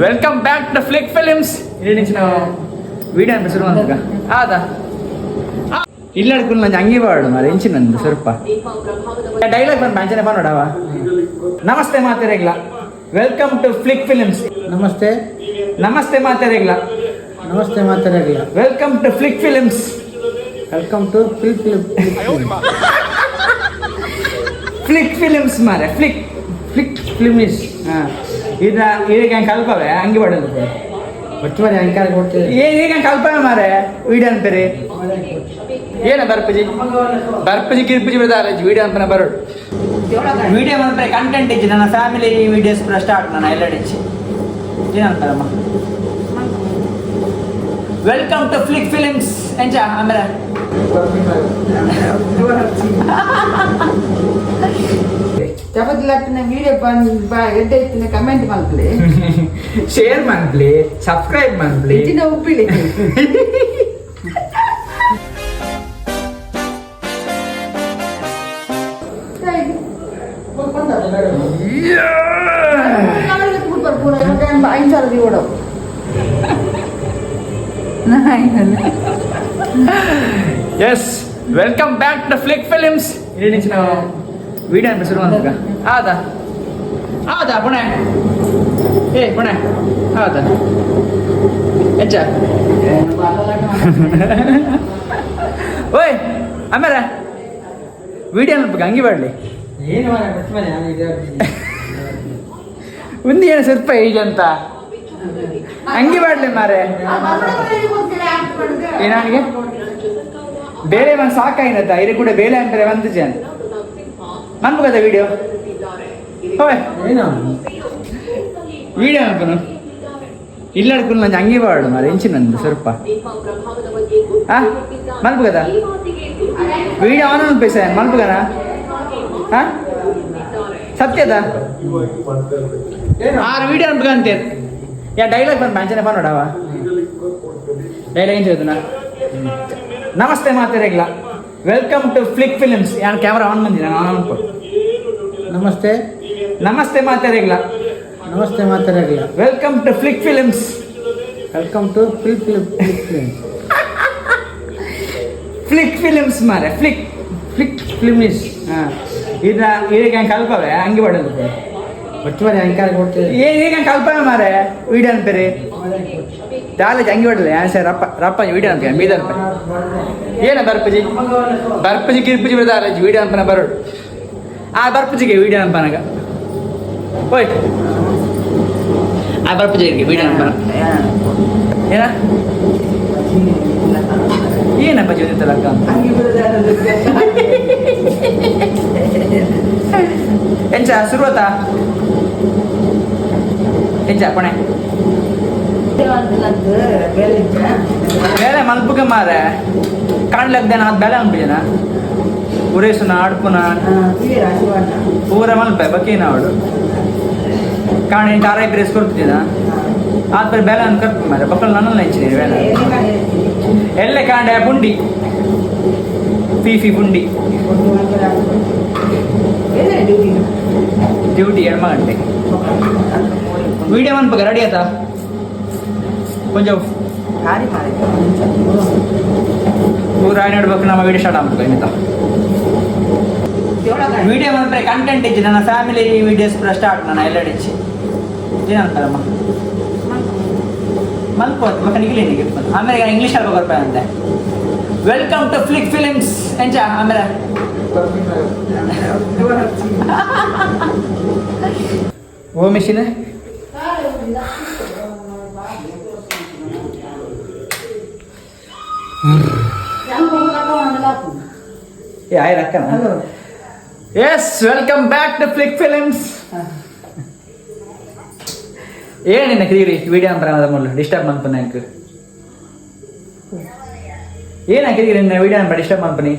Welcome back to Flick Films. ಇಲ್ಲಿ నుంచి ನಾವು ವಿಡಿಯೋ ಹೆಸರು ಅಂತ ಆದಾ ಇಲ್ಲ ಅಡ್ಕೊಂಡು ನಂಗೆ ಅಂಗಿ ಬಾಡು ಮಾರೆ ಇಂಚಿ ನಂದು ಸ್ವಲ್ಪ ಡೈಲಾಗ್ ಬಂದು ಮ್ಯಾಂಚನೆ ಬಾ ನೋಡವ. ನಮಸ್ತೆ ಮಾತಾರೆಗ್ಲ, ವೆಲ್ಕಮ್ ಟು ಫ್ಲಿಕ್ ಫಿಲಿಮ್ಸ್. ನಮಸ್ತೆ ನಮಸ್ತೆ ಮಾತಾರೆಗ್ಲ, ನಮಸ್ತೆ ಮಾತಾಡಲ್ಲ. Welcome to Flick Films. Welcome to Flick Films ಮಾರೆ ಫ್ಲಿಕ್ ಫ್ಲಿಕ್ ಫಿಲ್ಮಿಸ್. ಹಾಂ ಇದಕ್ಕೆ ಹಂಗೆ ಕಲ್ಪವೆ ಅಂಗಿ ಬಾಡೋದು ಒಟ್ಟು ಮನೆ ಅಂಕಾರ ಕೊಡ್ತೇವೆ. ಈಗ ಕಲ್ಪನೆ ಮಾರೆ ವಿಡಿಯೋ ಅಂತಾರೆ ಏನ ಬರ್ಪಜಿ ಕಿರ್ಪಜಿ ಬಿಡ್ತಾರೆ ವಿಡಿಯೋ ಅಂತ ಬರೋಡು ವಿಡಿಯೋ ಅಂದ್ರೆ ಕಂಟೆಂಟ್ ಇಚ್ಚಿ ನನ್ನ ಫ್ಯಾಮಿಲಿ ವಿಡಿಯೋಸ್ ಪೂರ ಸ್ಟಾರ್ಟ್ ನಾನು ಎಲ್ಲ ಇಚ್ಚಿ ಏನಂತಾರಮ್ಮ. ವೆಲ್ಕಮ್ ಟು ಫ್ಲಿಕ್ ಫಿಲಿಮ್ಸ್ ಎಂಚ ಆಮೇಲೆ ಚಪತಿಲಾಗ್ತಿನ ವಿಡಿಯೋ ಎಡ್ಡೆ ಇತ್ತಿನ ಕಮೆಂಟ್ ಮಾಡ್ಲಿ, ಶೇರ್ ಮಾಡ್ಲಿ, ಸಬ್ಸ್ಕ್ರೈಬ್ ಮಾಡ್ಲಿ, ಇತ್ತಿನ ಉಪ್ಪಿಲಿ. Yes welcome back to Flick Films. ಇಲ್ಲಿ నుంచి ನಾವು ವಿಡಿಯೋ ಹೆಸರು ಅಂತ ಆದಾ ಆದಾ ಪುಣೆ ಪುಣೆ ಹೌದಾ ಹೆಚ್ಚ ಓಯ್ ಆಮೇಲೆ ವಿಡಿಯೋ ಅನ್ಬೇಕು ಹಂಗೆ ಬಾಡ್ಲಿ ಏನು ಒಂದು ಏನು ಸ್ವಲ್ಪ ಈಗ ಅಂತ ಹಂಗೆ ಬಾಡ್ಲಿ ಮಾರೆ ಏನಾನಿಗೆ ಬೇರೆ ಒಂದು ಸಾಕಾಯಿನತ್ತ ಇದು ಕೂಡ ಬೇಳೆ ಅಂತಾರೆ ಒಂದು ಜನ ಮನ್ಬೋದ ವಿಡಿಯೋ ಹೋಯ್ ಏನು ವಿಡಿಯೋ ಅನ್ಕೊನು ಇಲ್ಲ ಅಡ್ಕೊಂಡು ನಂಗೆ ಹಂಗೆ ಬಾಡು ಮಾರೆ ಇಂಚಿ ನಂದು ಸ್ವಲ್ಪ ಹಾಂ ಮಲ್ಪಗದ ವಿಡಿಯೋ ಆನ್ ಪೈಸ ಮಲ್ಪಗನ ಹಾಂ ಸತ್ಯದ ಆರು ವಿಡಿಯೋ ಅನ್ಬೇಕಂತೆ ಯಾ ಡೈಲಾಗ್ ಬಂದು ಮ್ಯಾಂಚನೆ ಬಾ ನೋಡವ ಡೈಲಾಗ್ ಏನು ಹೇಳ್ತಾನ. ನಮಸ್ತೆ ಮಾತಾರೆಗ್ಲ, ವೆಲ್ಕಮ್ ಟು ಫ್ಲಿಕ್ ಫಿಲಿಮ್ಸ್. ಯಾನ್ ಕ್ಯಾಮ್ರಾ ಆನ್ ಬಂದಿನ ಆನ್ ಅನ್ಕೊಡು. ನಮಸ್ತೆ ನಮಸ್ತೆ ಮಾತಾರೆಗ್ಲ, ನಮಸ್ತೆ ಮಾತಾಡಲ್ಲ. Welcome to Flick Films. Welcome to Flick Films ಮಾರೆ ಫ್ಲಿಕ್ ಫ್ಲಿಕ್ ಫಿಲ್ಮಿಸ್. ಹಾಂ ಇದಕ್ಕೆ ಹಂಗೆ ಕಲ್ಪವೆ ಹಂಗೆ ಬಾಡೋದು ಒಟ್ಟು ಮನೆ ಅಂಕಾರ ಕೊಡ್ತೇವೆ. ಈಗ ಕಲ್ಪನೆ ಮಾರೆ ವಿಡಿಯೋ ಅಂತಾರೆ ಕಾಲೇಜ್ ಹಂಗೆ ಹೊಡಲ್ಲ ಸರ್ ರಪ್ಪ ವಿಡಿಯೋ ಅಂತ ಮೀದಂತ ಏನ ಬರ್ಪಜಿ ಕಿರ್ಪಜಿ ಬಿಡ್ತಾರೆ ವಿಡಿಯೋ ಅಂತ ಬರೋಡು ಆ ಬರ್ಪಜಿಗೆ ವಿಡಿಯೋ ಅನ್ಪನಾಗ ಹೋಯ್ ಆ ಬರ್ಪಜಿಗೆ ವಿಡಿಯೋ ಅನ್ಪನ ಏನ ಏನಪ್ಪ ಜೊತೆಲಕ್ಕ ಎಂಚ ಶುರುವತ್ತಾ ಎಂಚ ಕೊನೆ ಬೇಲೆ ಮಲ್ಪುಗೆ ಮಾರೆ ಕಾಣ್ಲಕ್ದೇನ ಅದು ಬೇಲೆ ಅನ್ಬಿಜನ ಉರೇಸುನ ಅಡ್ಪುನ ಪೂರ ಮಲ್ಪೆ ಬಕೀನ ಅವಳು ಕಾಣಿ ಟಾರೈ ಪ್ರೇಸ್ ಕೊಡ್ತಿದ್ದ ಆದ್ಮೇಲೆ ಬೇಲೆ ಅನ್ ಕರ್ಪು ಮಾರೆ ಬಕ್ಕಳು ನನ್ನಲ್ಲ ಹೆಚ್ಚಿನಿ ಬೇಲೆ ಎಲ್ಲೆ ಕಾಂಡೆ ಪುಂಡಿ ಫೀಫಿ ಪುಂಡಿ ಡ್ಯೂಟಿ ಎಡ್ಮ ಗಂಟೆ ವಿಡಿಯೋ ಅನ್ಬೇಕು ರೆಡಿ ಆಯ್ತಾ ಕೊಂಚ ಪೂರ ನೋಡ್ಬೇಕು ನಮ್ಮ ವಿಡಿಯೋ ಸ್ಟಾರ್ಟ್ ಆಗ್ಬೇಕು ಇನ್ನಿತ ವಿಡಿಯೋ ಅಂದ್ರೆ ಕಂಟೆಂಟ್ ಇಚ್ಚಿ ನನ್ನ ಫ್ಯಾಮಿಲಿ ವಿಡಿಯೋಸ್ ಪೂರ ಸ್ಟಾರ್ಟ್ ನಾನು ಎಲ್ಲ ಇಚ್ಚಿ ಏನಂತಾರಮ್ಮ ಮಲ್ಕೋದು ಮಕ್ಕ ನಿಖಿಲಿನಿಗೆ ಆಮೇಲೆ ಇಂಗ್ಲೀಷಲ್ಲಿ ಬರ್ಪ ಅಂತೆ ವೆಲ್ಕಮ್ ಟು ಫ್ಲಿಕ್ ಫಿಲಿಮ್ಸ್ ಎಂಚ ಆಮೇಲೆ ಓ ಮಿಷಿನ್ ಆಯ್ ರಕ್ಕನ yes welcome back to Flick Films. ಏನಿನ್ನ ಕ್ರೀರಿ ವಿಡಿಯೋ ಅಂತ ಮೊದಲು ಡಿಸ್ಟರ್ಬ್ ಮಾಡ್ತಾನೆ எனக்கு ಏನ ಕ್ರೀರಿ ನಿನ್ನ ವಿಡಿಯೋ ಅಂತ ಡಿಸ್ಟರ್ಬ್ ಮಾಡ್ತಾನೆ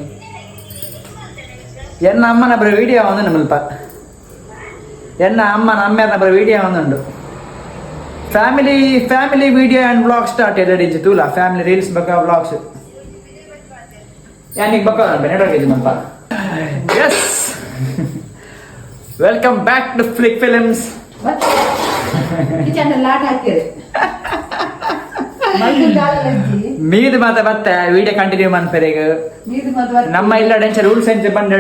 ಎನ್ನ ಅಮ್ಮನ ಬರೋ ವಿಡಿಯೋ ಒಂದು ನಮ್ಮಲ್ಪ ಎನ್ನ ಅಮ್ಮನ ಅಮ್ಮೇರ್ನ ಬರೋ ವಿಡಿಯೋ ಒಂದುಂಡು family video and vlog start ಎರಡು ಇಜ್ಜು ತೂಲ ಫ್ಯಾಮಿಲಿ ರೀಲ್ಸ್ ಬೇಕಾ ವ್ಲಾಗ್ಸ್ ಯಾನಿಗೆ ಬೇಕಾ ನೆಟ್ವರ್ಕ್ ಇದೆ ನಮ್ಮಪ್ಪ. Yes welcome back to Flick Films. Kitchen ಲಾಟ್ ಹಾಕಿರಿ ಮೀದು ಮಾತ ಬತ್ತೆ ವಿಡಿಯೋ ಕಂಟಿನ್ಯೂ ಮಾಡ್ತಾರೆ ಈಗ ನಮ್ಮ ಇಲ್ಲ ಡೆಂಚ ರೂಲ್ಸ್ ಎಂಚ ಬಂದ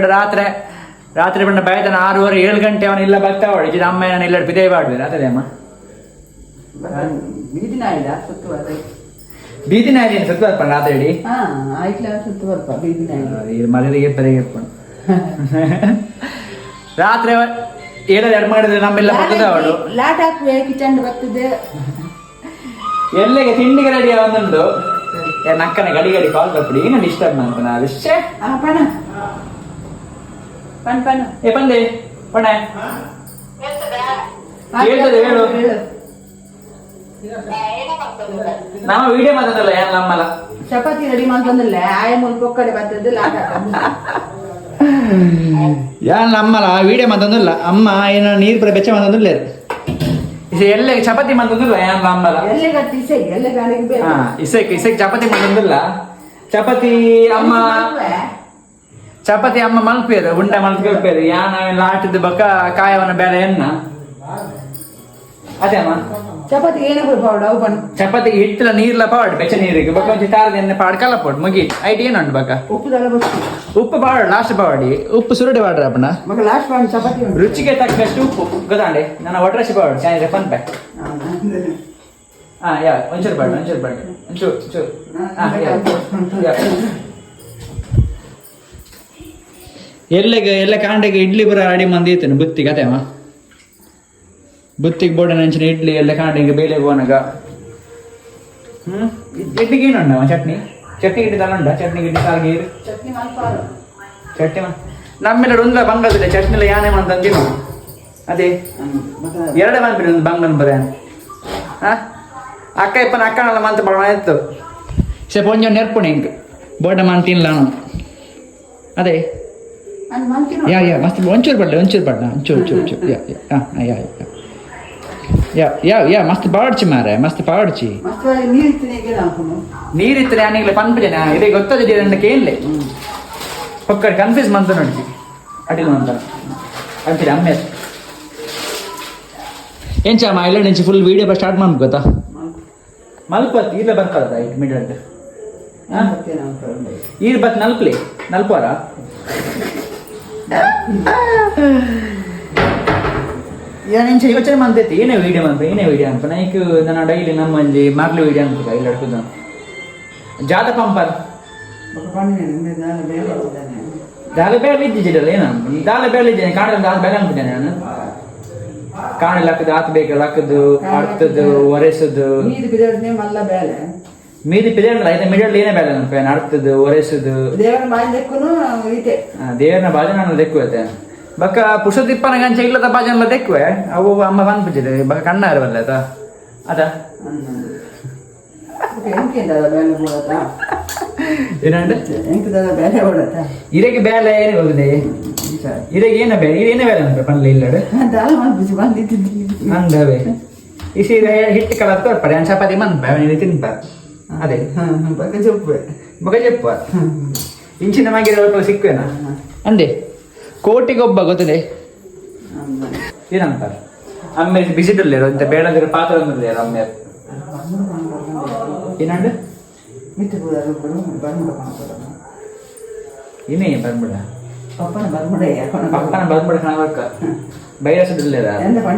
ರಾತ್ರಿ ಬಂದ ಬೈತನ 6:30-7 ಗಂಟೆ ಅವನು ಇಲ್ಲ ಬರ್ತಾವ ಇದು ಅಮ್ಮ ನಾನು ಇಲ್ಲ ಬಿದೇ ಮಾಡ್ಬೇಕು ರಾತ್ರಿ ಅಮ್ಮ ಬೀದಿ ನಾಯಿದ ಸುತ್ತು ಬರ್ತಾರೆ ಬೀದಿ ನಾಯಿ ಸುತ್ತ ಬರ್ಪ ರಾತ್ರಿ ಇಡೀ ಆಯ್ತು ಸುತ್ತು ಬರ್ಪ ಬೀದಿ ನಾಯಿ ಮನೆಗೆ ಪರಿಗೆ ರಾತ್ರಿ 7-2 ಮಾಡಿದ್ರೆ ನಮ್ಮೆಲ್ಲ ಬರ್ತದೆ ಅವಳು ಲಾಟ್ ಹಾಕುವೆ ಕಿಚನ್ ಬರ್ತದೆ ಎಲ್ಲಿಗೆ ತಿಂಡಿಗೆ ರೆಡಿ ಒಂದೊಂದು ನಕ್ಕನ ಗಡಿ ಕಾಲ್ ಬರ್ಬಿಡಿ ಏನು ಡಿಸ್ಟರ್ಬ್ ಅಂತ ನಾ ವಿಷಯ ಪಣ ಪಣ ಪಣ ಏ ಬಂದೆ ಪಣ ಹೇಳ್ತದೆ ಹೇಳು ನಾವು ವಿಡಿಯೋ ಮಾತಾಡಲ್ಲ ಯಾರು ನಮ್ಮಲ್ಲ ಚಪಾತಿ ರೆಡಿ ಮಾಡ್ಕೊಂಡಲ್ಲ ಆಯ ಮುಲ್ಪ ಕಡೆ ಬರ್ತದೆ ಲಾಟ್ ಹಾಕೋದು ಯಾರು ನಮ್ಮಲ್ಲ ವಿಡಿಯೋ ಮಾತಾಡಲ್ಲ ಅಮ್ಮ ಏನೋ ನೀರು ಬರ ಬೆಚ್ಚ ಮಾತಾಡಲ್ಲ ಎಲ್ಲೇ ಚಪಾತಿ ಮಾತಾಡಲ್ಲ ಯಾರು ನಮ್ಮಲ್ಲ ಎಲ್ಲೇ ಗಟ್ಟಿ ಎಲ್ಲ ಗಾಳಿಗೆ ಬೇಕು ಇಸಕ್ಕೆ ಚಪಾತಿ ಮಾತಾಡಲ್ಲ ಚಪಾತಿ ಅಮ್ಮ ಮಲ್ಪೇರು ಉಂಡೆ ಮಲ್ಪೇರು ಯಾನ ಲಾಟಿದ ಬಕ್ಕ ಕಾಯವನ್ನ ಬೇಡ ಎನ್ನ ಅದೇ ಅಮ್ಮ ಚಪಾತಿ ಏನೇ ಪೌಡ್ ಅವು ಬಣ್ಣ ಚಪಾತಿಗೆ ಹಿಟ್ಟಲ ನೀರ್ಲ ಪಾಡ್ ಬೆಚ್ಚ ನೀರಿಗೆ ಬಕ್ಕ ಒಂಚೂರು ತಾರದ ಎಣ್ಣೆ ಪಾಡ್ ಕಲ್ಲ ಪಾಡ್ ಮುಗಿ ಐಟ್ ಏನುಂಟು ಬಕ್ಕ ಉಪ್ಪು ಪಾಡ್ ಲಾಸ್ಟ್ ಪಾಡಿ ಉಪ್ಪು ಸುರುಡಿ ಪಾಡ್ರ ಅಪ್ಪನ ಮಗ ಲಾಸ್ಟ್ ಪಾಡ್ ಚಪಾತಿ ರುಚಿಗೆ ತಕ್ಕಷ್ಟು ಉಪ್ಪು ಗೊತ್ತಾಂಡೆ ನಾನು ಒಟ್ರಸಿ ಪಾಡ್ ಚೆನ್ನಾಗಿದೆ ಫನ್ ಪ್ಯಾಕ್ ಯಾ ಒಂಚೂರು ಪಾಡ್ ಒಂಚೂರು ಎಲ್ಲ ಕಾಂಡೆಗೆ ಇಡ್ಲಿ ಬರ ರೆಡಿ ಮಂದಿ ಇತ್ತೇನೆ ಬುತ್ತಿಗೆ ಅದೇಮ್ಮ ಬುತ್ತಿಗೆ ಬೋಡ ನೆಂಚಿನ ಇಡ್ಲಿ ಎಲ್ಲ ಕಾಂಡೆಗೆ ಬೇಳೆ ಬೋನಗ ಇಡ್ಲಿಗೆ ಏನುಂಡ ಚಟ್ನಿ ಗಿಡ್ಡಿ ತಗೊಂಡ ಚಟ್ನಿ ಗಿಡ್ಡಿ ಸಾರ್ಗೀರು ಚಟ್ನಿ ನಮ್ಮೆಲ್ಲ ಒಂದ ಬಂಗದಿಲ್ಲ ಚಟ್ನಿಲ್ಲ ಯಾನೇ ಅಂತಂದಿಲ್ಲ ಅದೇ ಎರಡೇ ಬಂದ್ಬಿಡಿ ಒಂದು ಬಂಗನ್ ಬರ ಅಕ್ಕ ಇಪ್ಪನ ಅಕ್ಕನೆಲ್ಲ ಮಂತ ಬಡ ಇತ್ತು ಸೇಪ ಒಂಜ ನೆರ್ಪುಣೆ ಇಂಕ್ ಬೋಡ ಮನ್ ತಿನ್ಲ ಅದೇ ಯಾ ಮಸ್ತ್ ಒಂಚೂರು ಬಡ್ಲ ಒಂಚೂರು ಯಾ ಮಸ್ತ್ ಪಾಡ್ಚಿ ಮಾರೆ ಮಸ್ತ್ ಪಾಡ್ಚಿ ನೀರಿತ್ತು ನಾನೀಗಲೇ ಪನ್ಪಜನ ಇದೇ ಗೊತ್ತದಿದೆ ನನಗೆ ಏನ್ಲೆ ಪಕ್ಕಡೆ ಕನ್ಫ್ಯೂಸ್ ಮಂತ ನೋಡ್ತಿ ಅಡಿಲ್ ಮಂತ ಅಂತೀರಿ ಅಮ್ಮೆ ಎಂಚಮ್ಮ ಇಲ್ಲ ನೆಂಚಿ ಫುಲ್ ವಿಡಿಯೋ ಸ್ಟಾರ್ಟ್ ಮಾಡ್ಬೇಕು ಗೊತ್ತಾ ಮಲ್ಪತ್ತು ಇಲ್ಲ ಬರ್ತದ ಇಟ್ ಮಿಡಲ್ ಈಗ ಬತ್ ನಲ್ಪಾರ ಏನೇನು ಯೋಚನೆ ಮಾಡ್ತೈತಿ ಏನೇ ವಿಡಿಯೋ ಅಂತ ನೈಕ್ ನನ್ನ ಡೈಲಿ ನಮ್ಮಲ್ಲಿ ಮಾರ್ಲಿ ವಿಡಿಯೋ ಅಂತ ಇಲ್ಲಿ ಹಿಡ್ಕುದ ಜಾತ ಪಂಪರ್ ದಾಲ ಬೇರೆ ಇದ್ದಿದ್ದಲ್ಲ ಏನ ದಾಲ ಬೇರೆ ಇದ್ದೇನೆ ಕಾಣದ ದಾಲ ಬೇರೆ ಅಂತಿದ್ದೇನೆ ನಾನು ಕಾಣಲ್ಲ ಹಾಕದು ಆತ ಬೇಕಲ್ಲ ಹಾಕದು ಅಡ್ತದ್ದು ಒರೆಸೋದು ಮೀದಿ ಪಿದಲ್ಲ ಐತೆ ಮಿಡಲ್ ಏನೇ ಬೇಡ ನನ್ನ ಫ್ಯಾನ್ ಅಡ್ತದ್ದು ಒರೆಸೋದು ದೇವರನ್ನ ಬಾಜನ ನಾನು ದೆಕ್ಕುವತ್ತೆ ಬಕ್ಕ ಪುಷದಿಪ್ಪನ ಗಂಚ ಇಲ್ಲದ ಬಾಜನ ದೆಕ್ಕುವೆ ಅವು ಅಮ್ಮ ಬಂದ್ಬಿಟ್ಟಿದೆ ಬಕ್ಕ ಕಣ್ಣ ಇರವಲ್ಲ ಅದ ಏನಂಡ ಇರೆಗೆ ಬೇಲೆ ಏನೇ ಹೋಗಿದೆ ಇರೆಗೆ ಏನ ಬೇರೆ ಏನೇ ಬೇರೆ ಅಂತ ಪನ್ಲೆ ಇಲ್ಲಡು ಅಂದವೆ ಈ ಸೀರೆ ಹಿಟ್ಟು ಕಲರ್ ತೋರ್ಪಡೆ ಚಪಾತಿ ಮಂದ ತಿನ್ಪಾರ ಅದೇ ಬಗ ಜಪ್ಪು ಇಂಚಿನ ಮಗಿರೋ ಸಿಕ್ಕುವೇನಾ ಅಂದೆ ಕೋಟಿಗೊಬ್ಬ ಗೊತ್ತದೆ ಏನಂತಾರೆ ಅಮ್ಮೆ ಬಿಸಿಟಲ್ಲಿರೋ ಇಂತ ಬೇಡದಿರೋ ಪಾತ್ರ ಅಮ್ಮೆ ಏನಂಡ ಇನ್ನೇ ಬರ್ಬಿಡ ಪಪ್ಪನ ಬರ್ಬಿಡ ಕಾಣಬೇಕ ಬೈರಸದಿಲ್ಲ ಏನಪ್ಪ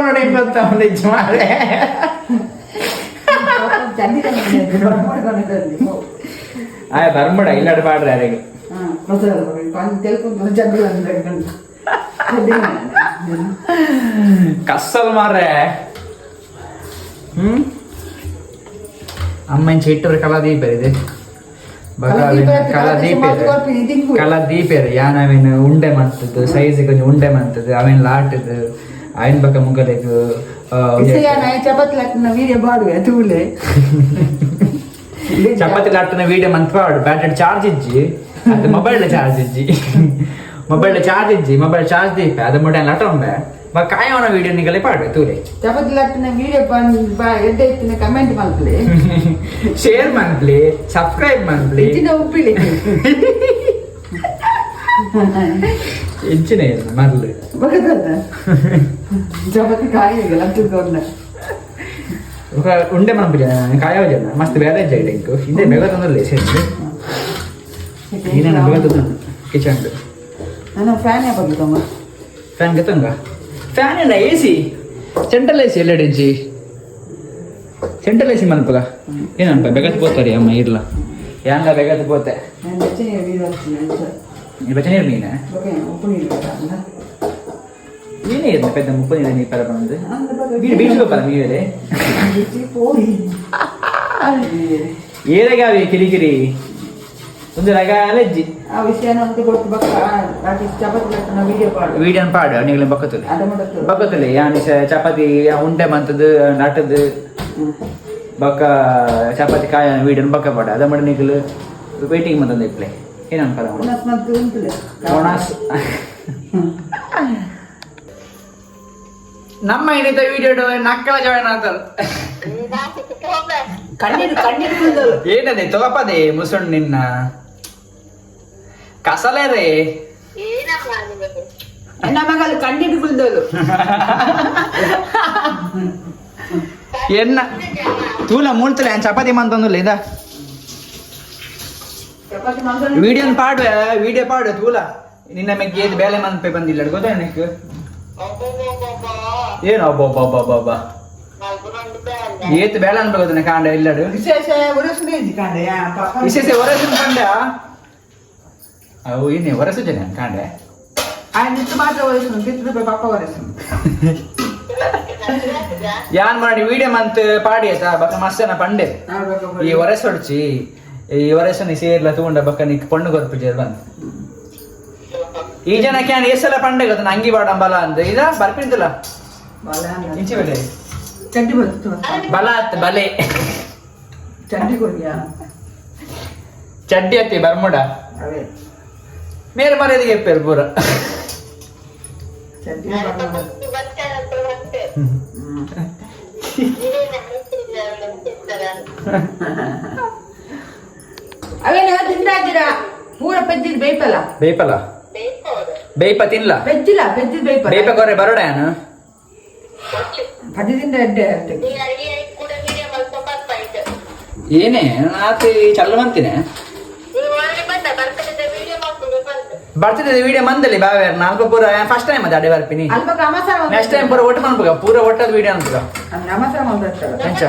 ನೋಡಿ ಗೊತ್ತ ನಿಜ ಮಾಡೆ ಆಯ ಬರ್ಬೇಡ ಇಲ್ಲಾಡ ಪಾಡ್ರಿ ಯಾರಿಗೆ ಕස්සಲ್ ಮಾರ್ರೆ ಅಮ್ಮನ ಇಟ್ಟರೆ ಕಲಾದೀಪ ಇದೆ ಕಲಾದೀಪ ಯಾನವೇನು ಉಂಡೆ ಮಾಡ್ತದ್ದು ಸೈಜ್ ಕೊಂಚ ಉಂಡೆ ಮಾಡ್ತದ್ದು ಅವೇನು ಲಾಟದು ఆయన పక్క ముగ్గలేదు చపాతి లాట్టిన వీడియో మంత్వాడు బ్యాటరీ ಚಾರ್ಜ್ ಇಜ್ಜಿ ಅದು ಮೊಬೈಲ್ ಚಾರ್ಜ್ ಇಜ್ಜಿ ಮೊಬೈಲ್ ಚಾರ್ಜ್ దీపే అది మూడు లాట ఉండే ಕಾಯವನ ವಿಡಿಯೋ ನಿಗಲೆ ಪಾಡು ತೂಲೆ ಚಪಾತಿ ಲಟ್ಟಿನ ವಿಡಿಯೋ ಎಡ್ಡ ಇತ್ತಿನ ಕಮೆಂಟ್ ಮಲ್ಪಲೆ ಶೇರ್ ಮನ್ಪ್ಲಿ ಸಬ್ಸ್ಕ್ರೈಬ್ ಮನ್ಪ್ಲಿ ಇತ್ತಿನ ಉಪ್ಪಿಲಿ ಹೆಚ್ಚಿನ ಮರ್ಲು ಬಗದ ಚಪಾತಿ ಕಾಯಿಗೆ ಲಟ್ಟಿಕೊಂಡ ಉಂಡೆ ಮನ್ಪುಜ ಕಾಯವ ಜನ ಮಸ್ತ್ ಬೇರೆ ಜೈಡ್ ಇಂಕು ಹಿಂದೆ ಬೆಗತಂದ್ರೆ ಸೇರಿ ಏನೇನು ಬೆಗತಂದು ಕಿಚನ್ ನನ್ನ ಫ್ಯಾನ್ ಯಾವಾಗ ಫ್ಯಾನ್ ಗತಂಗ ಫ್ಯಾನ್ ಇಲ್ಲ A C central A C ಎಲ್ಲೆಡಿಜ್ಜಿ ಸೆಂಟ್ರಲ್ ಎ ಸಿ ಮಲ್ಪಗ ಏನಪ್ಪ ಬೆಗತ್ పోతాರಿ ಅಮ್ಮ ಇರ್ಲ ಯಾಂಗ ಬೆಗತ್ పోతే ನಾನು ಹೆಚ್ಚಿನ ವೀಡಿಯೋ ಈ ಬಚನೆ ಮೀನ ಉಪ್ಪು ನೀರು ನೀನೇ ಇರ್ನ ಪೆದ್ದ ಮುಪ್ಪ ನೀನು ಪರ ಬಂದು ಬೀಳ್ಬೇಕಲ್ಲ ನೀವೇ ಏರೆಗಾವಿ ಕಿರಿಕಿರಿ ಒಂದು ರಗಾಲಜ್ಜಿ ಆ ವಿಷಯನ ಅಂತ ಗೊತ್ತು ಬಕ್ಕ ಚಪಾತಿ ಲಟ್ಟಿನ ವಿಡಿಯೋ ಪಾಡು ವೀಡಿಯೋನ್ ಪಾಡು ನೀವು ಬಕ್ಕತ್ತಲ್ಲಿ ಬಕ್ಕತ್ತಲ್ಲಿ ಯಾನಿ ಚಪಾತಿ ಉಂಡೆ ಮಂತದ್ದು ನಟದ್ದು ಬಕ್ಕ ಚಪಾತಿ ಕಾಯ ವೀಡಿಯೋನ್ ಬಕ್ಕ ಪಾಡು ಅದ ಮಾಡಿ ನೀವು ವೇಟಿಂಗ್ ಮಂತಂದು ಇಪ್ಲೆ ಏನಂತ ಪದ ಒಣಸ್ ನಮ್ಮ ಏನಿದ್ದ ವಿಡಿಯೋ ನಕ್ಕಲ ಜಾಯಿನ್ ಆಗ್ತದ ಕಣ್ಣೀರು ಏನದೆ ತಗೋಪದೆ ಮುಸುಣ್ ನಿನ್ನ ಕಸಲೆ ರೇ ನನ್ನ ಮಗಳು ಕಣ್ಣೀರು ಕುಲ್ದೋಳು ಎನ್ನ ತೂಲ ಮೂಳ್ತಲೆ ಚಪಾತಿ ಮಂತಂದುಲ್ಲ ಇದ ಚಪಾತಿ ಮಾಡ್ಕೊಂಡು ವಿಡಿಯೋನ್ ಪಾಡು ವಿಡಿಯೋ ಪಾಡು ತೂಲ ನಿನ್ನ ಮೆಗ್ಗೆ ಏದು ಬೇಲೆ ಮಂತ್ ಬಂದಿಲ್ಲ ಗೊತ್ತಾ ನಿನಗೆ ಏನು ಒಬ್ಬ ಏತ್ ಬೇಳೆ ಅನ್ಬೇಕು ಕಾಂಡ ಇಲ್ಲಡು ವಿಶೇಷ ಒರಸನೇ ಇದ್ದಿ ಕಾಂಡೆ ವಿಶೇಷ ಹೊರಸು ಕಾಂಡ ಅವು ಏನೇ ಹೊರಸು ಜನ ಕಾಂಡೆ ఆయన నిత్య మాత్ర వయసు కిತ್ತು పక్క వయసు ಯಾನ್ ಮಾಡಿ ವಿಡಿಯೋ ಮಂತ್ ಪಾಡಿ ಆಯ್ತಾ ಬಕ್ಕ ಮಸ್ತನ ಪಂಡೆ ಈ ಹೊರಸು ಹೊಡ್ಚಿ ಈ ಹೊರಸು ಸೇರ್ಲ ತಗೊಂಡ ಬಕ್ಕ ನಿಕ್ ಪಣ್ಣು ಗೊತ್ತಿಜರ್ ಬಂದ್ ಈ ಜನ ಕ್ಯಾನ್ ಎಷ್ಟೆಲ್ಲ ಪಂಡೆ ಗೊತ್ತ ಅಂಗಿ ಬಾಡಂ ಬಲ ಅಂತ ಇದ ಬರ್ಪಿಂತಲ್ಲ ಇಂಚಿ ಬೆಲೆ ಚಡ್ಡಿ ಬಂತು ಬಲ ಅತ್ತ ಬಲೆ ಚಡ್ಡಿ ಕೊಡ್ಯಾ ಚಡ್ಡಿ ಅತ್ತಿ ಬರ್ಮುಡ ಅವೇ ಮೇರೆ ಮರ್ಯಾದೆಗೆ ಎಪ್ಪೇರು ಪೂರ ಚಡ್ಡಿ ಅವೇನ ತಿಂದಾಗಿರ ಪೂರ ಪೆದ್ದಿದ್ ಬೇಯ್ಪಲ್ಲ ಬೇಯ್ಪಲ್ಲ ಬೇಯ್ಪ ತಿನ್ಲ ಪೆದ್ದಿಲ್ಲ ಪೆದ್ದಿದ್ ಬೇಯ್ಪಲ್ಲ ಬೇಯ್ಪ ಕೊರೆ ಬರೋಡಾನು ಪದ್ಯದಿಂದ ಎಡ್ಡೆ ಏನೇ ಆತಿ ಚಲ್ಲ ಬಂತಿನೇ ಬರ್ತಿದ್ದೆ ವಿಡಿಯೋ ಮಂದಲ್ಲಿ ಬಾವೆ ನಾಲ್ಕು ಪೂರ ಫಸ್ಟ್ ಟೈಮ್ ಅದ ಅಡೆ ಬರ್ಪಿನಿ ಅಲ್ಪ ಗಮಸ ನೆಕ್ಸ್ಟ್ ಟೈಮ್ ಪೂರ ಒಟ್ಟು ಮಾಡ್ಬೇಕ ಪೂರ ಒಟ್ಟದ ವಿಡಿಯೋ ಅನ್ಬೇಕ ನಮಸ ಮಾಡ್ತಾರೆ ಎಂಚ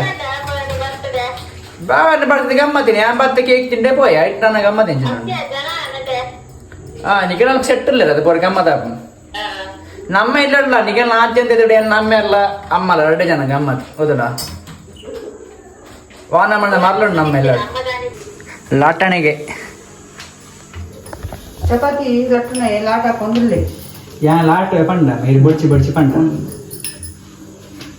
ಬಾವೆ ಬರ್ತದೆ ಗಮ್ಮತ್ತೀನಿ ಬತ್ತ ಕೇಕ್ ತಿಂಡೆ ಪೋಯ ಇಟ್ಟು ನನ್ನ ಗಮ್ಮತ್ತೀನಿ ನಿಖಿಲ್ ನಮ್ಗೆ ಸೆಟ್ ಇಲ್ಲ ಅದು ಪೂರ ಗಮ್ಮತ್ ನಮ್ಮ ಇಲ್ಲ ನಿಖಿಲ್ ಆದ್ಯಂತ ನಮ್ಮ ಎಲ್ಲ ಅಮ್ಮಲ್ಲ 2 ಜನ ಗಮ್ಮತ್ ಹೌದಲ್ಲ ವಾನ ಮಣ್ಣ ಮರ್ಲುಂಡು ನಮ್ಮ ಎಲ್ಲ ಲಾಟಣಿಗೆ ಚಪಾತಿ ಲಟ್ಟನೆ ಲಾಟ ಕೊಂದಿಲ್ಲ ಯಾ ಲಾಟ್ ಪಂಡ ಇದು ಬಡ್ಚಿ ಬಡ್ಚಿ ಪಂಡ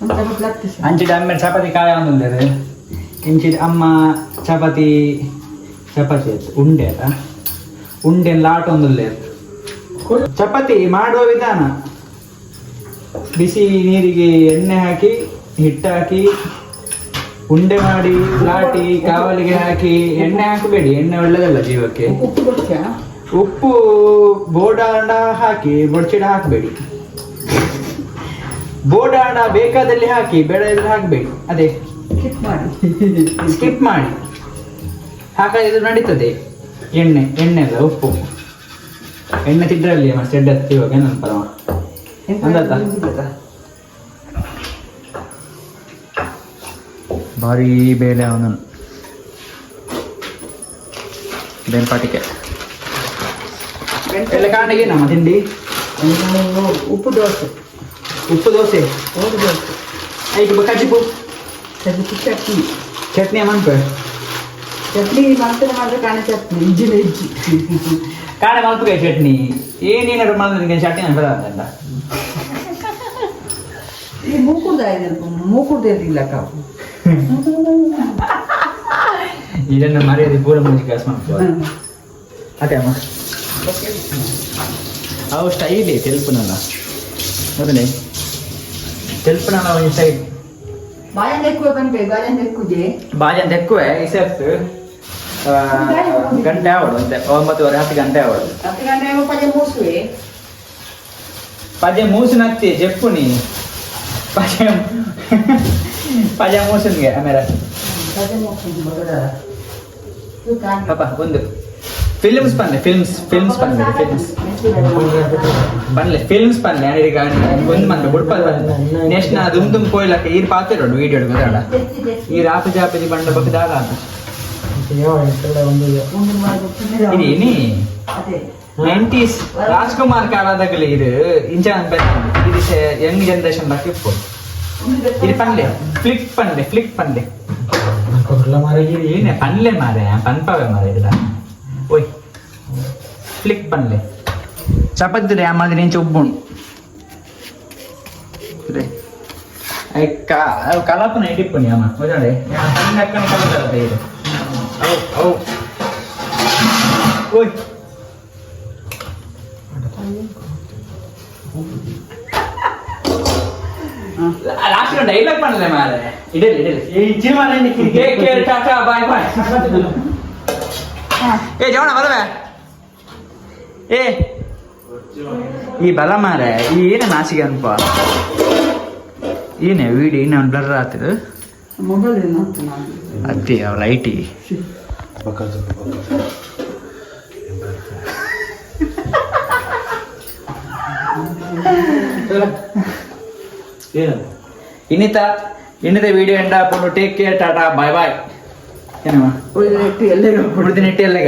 ಚಪಾತಿ ಲಟ್ಟಿ ಅಂಚಿದ ಅಮ್ಮ ಚಪಾತಿ ಕಾಯ ಒಂದೊಂದೇ ಇಂಚಿದ ಅಮ್ಮ ಚಪಾತಿ ಚಪಾತಿ ಆಯ್ತು ಉಂಡೆ ಅಲ್ಲ ಉಂಡೆ ಲಾಟ್ ಒಂದೊಂದೇ ಚಪಾತಿ ಮಾಡುವ ವಿಧಾನ ಬಿಸಿ ನೀರಿಗೆ ಎಣ್ಣೆ ಹಾಕಿ ಹಿಟ್ಟು ಹಾಕಿ ಉಂಡೆ ಮಾಡಿ ಲಾಟಿ ಕಾವಲಿಗೆ ಹಾಕಿ ಎಣ್ಣೆ ಹಾಕಬೇಡಿ ಎಣ್ಣೆ ಒಳ್ಳೆದಲ್ಲ ಜೀವಕ್ಕೆ ಉಪ್ಪು ಕೊಡ್ತೀಯಾ ಉಪ್ಪು ಬೋಡಾಣ ಹಾಕಿ ಬೊಡ್ಚಿಡ ಹಾಕಬೇಡಿ ಬೋಡಾಣ ಬೇಕಾದಲ್ಲಿ ಹಾಕಿ ಬೇಡದಲ್ಲಿ ಹಾಕಬೇಡಿ ಅದೇ ಸ್ಕಿಪ್ ಮಾಡಿ ಹಾಗಾದ್ರೆ ಇದು ನಡೀತದೆ ಎಣ್ಣೆ ಅಲ್ಲ ಉಪ್ಪು ಎಣ್ಣೆ ತಿದ್ರಲ್ಲಿ ಮತ್ತೆ ಎಡ್ಡೆ ಇವಾಗ ನನ್ನ ಪರಮ ಭಾರಿ ಬೇಳೆ ಅವನು ಬೇಲ್ಪಾಟಿಕೆ ಎಲ್ಲ ಕಾಣಿಗೆ ನಮ್ಮ ತಿಂಡಿ ಉಪ್ಪು ದೋಸೆ ದೋಸೆ ಐದು ಕಜ್ಜಿಪು ಚಟ್ನಿ ಚಟ್ನಿ ಮಂಪ ಚಟ್ನಿ ಮಾಡ್ತಾರೆ ಮಾಡಿದ್ರೆ ಕಾಣ ಚಟ್ನಿ ಇಜ್ಜಿನ ಇಜ್ಜಿ ಕಾಣೆ ಮಲ್ಪಗೆ ಚಟ್ನಿ ಏನೇನಾದ್ರು ಮಾಡಿದ್ರೆ ಚಟ್ನಿ ಅನ್ಬದ ಈ ಮೂಕುರ್ದ ಇರ್ಲಿಲ್ಲ ಕಾವು ಇದನ್ನು ಮರ್ಯಾದೆ ಪೂರ ಮುಂಚೆ ಕೆಲಸ ಮಾಡ್ತೀವಿ ಅದೇ ಅಮ್ಮ ಅವು ಸ್ಟೈಲ್ ಐತೆ ಹೆಲ್ಪ್ನಲ್ಲ ಮೊದಲೇ ತೆಲ್ಪನ ಒಂದು ಸೈಡ್ ಬಾಜನ್ ತೆಕ್ಕುವೆ ಬಂದ್ಬೇ ಗಾಜನ್ ತೆಕ್ಕುಜೆ ಬಾಜನ್ ತೆಕ್ಕುವೆ ಇಸೆತ್ತು ಗಂಟೆ ಆವಡು ಅಂತೆ 9:30 ಗಂಟೆ ಆವಡು 10 ಗಂಟೆ ಪಜೆ ಮೂಸುವೆ ಪಜೆ ಮೂಸಿನತ್ತಿ ಜೆಪ್ಪು ನೀ ಪಜೆ ಮೂಸನ್ಗೆ ಆಮೇಲೆ ಪಜೆ ಮೂಸು ಮೊದಲ ಪಾಪ ಒಂದು ಫಿಲ್ಮ್ಸ್ ಪನ್ಲೆ ಫಿಲ್ಮ್ಸ್ ಪನ್ಲೆ ಫಿಲ್ಮ್ಸ್ ಪನ್ಲೆ ಈಗ ಒಂದು ಮಂದಿ ಬುಡ್ಪಲ್ ಬಂದ ನೆಕ್ಸ್ಟ್ ನಾ ದುಮ್ ಕೋಯ್ಲಕ್ಕೆ ಈರ್ ಪಾತಿರೋಡು ವೀಡಿಯೋ ಗೊತ್ತಾಡ ಈ ರಾಪಿ ಜಾಪಿ ಬಂಡ ಬಗ್ದಾಗ ಇದು ಏನಿ 90s ರಾಜ್ಕುಮಾರ್ ಕಾಲದಾಗಲಿ ಇದು ಇಂಚ ಇದು ಯಂಗ್ ಜನರೇಷನ್ ಬಾಕಿ ಇದು ಪನ್ಲೆ ಫ್ಲಿಕ್ ಪನ್ಲೆ ಏನೇ ಪನ್ಲೆ ಮಾರೆ ಪನ್ಪವೆ ಮಾರೆ ಇದ್ರ ಓಯ್ ಫ್ಲಿಕ್ ಪನ್ಲೆ ಚಪಾತಿ ಆಮೇಲೆ ನೆಂಚು ಉಬ್ಬುಣು ಕಲಾಪನ ಇಟ್ಟಿಪ್ಪುನಿ ಅಮ್ಮ ಗೊತ್ತಾಡೆ ಅಕ್ಕನ ಕಲತಾರತ್ತೆ ಇದು ಓ ಓಯ್ ಲಾಸ್ಟ್ ಡೈಲಾಗ್ ಪನ್ಲೆ ಮಾರೆ ಇಡಲಿ ಟಾಟಾ ಬಾಯ್ ಬಾಯ್ ಏ ಜವಣ ಬರವೆ ಏ ಈ ಬಲ ಮಾರೆ ಈ ಏನೇ ನಾಸಿಗೆ ಅನ್ಪ ಏನೇ ವಿಡಿಯೋ ಇನ್ನೊಂದು ಬ್ಲರ್ ಆಗ್ತದೆ ಮೊಬೈಲ್ ಅದೇ ಅವ ಲೈಟಿ ಇನ್ನಿತ ವಿಡಿಯೋ ಎಂಡ ಹಾಕೊಂಡು ಟೇಕ್ ಕೇರ್ ಟಾಟಾ ಬಾಯ್ ಬಾಯ್ ಏನಮ್ಮ ಉಳಿದ ನೆಟ್ಟು ಎಲ್ಲರೂ ಉಳಿದ ನೆಟ್ಟಿ ಎಲ್ಲೇ